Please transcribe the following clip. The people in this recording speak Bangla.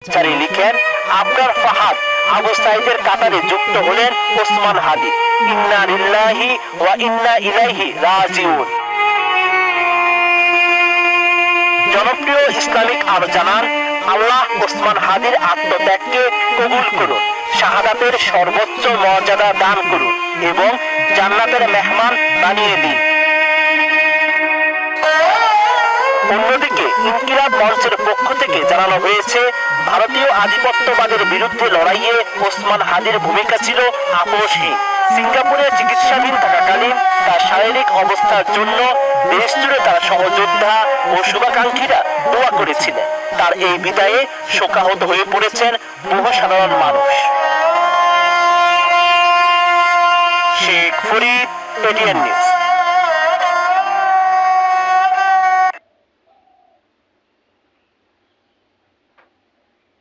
জারি লিখেন, আবরার ফাহাদ আবু সাইদের কাতারে যুক্ত হলেন ওসমান হাদি। ইন্না লিল্লাহি ওয়া ইন্না ইলাইহি রাজিউন। জনপ্রিয় ইসলামিক আর জানান, আল্লাহ ওসমান হাদির আত্মত্যাগকে কবুল করুন, শাহাদাতের সর্বোচ্চ মর্যাদা দান করুন এবং জান্নাতের মেহমান বানিয়ে দিন। অন্যদিকে ইনকিলাব মঞ্চের পক্ষ থেকে জানানো হয়েছে, ভারতীয় আধিপত্যবাদের বিরুদ্ধে লড়াইয়ে ওসমান হাদির ভূমিকা ছিল আপোষহীন। সিঙ্গাপুরে চিকিৎসাধীন থাকাকালীন তার শারীরিক অবস্থার জন্য দেশ জুড়ে তার সহযোদ্ধা ও শুভাকাঙ্ক্ষীরা দোয়া করেছিলেন। তার এই বিদায়ে শোকাহত হয়ে পড়েছেন বহু সাধারণ মানুষ। Sheikh Farid, ATN news.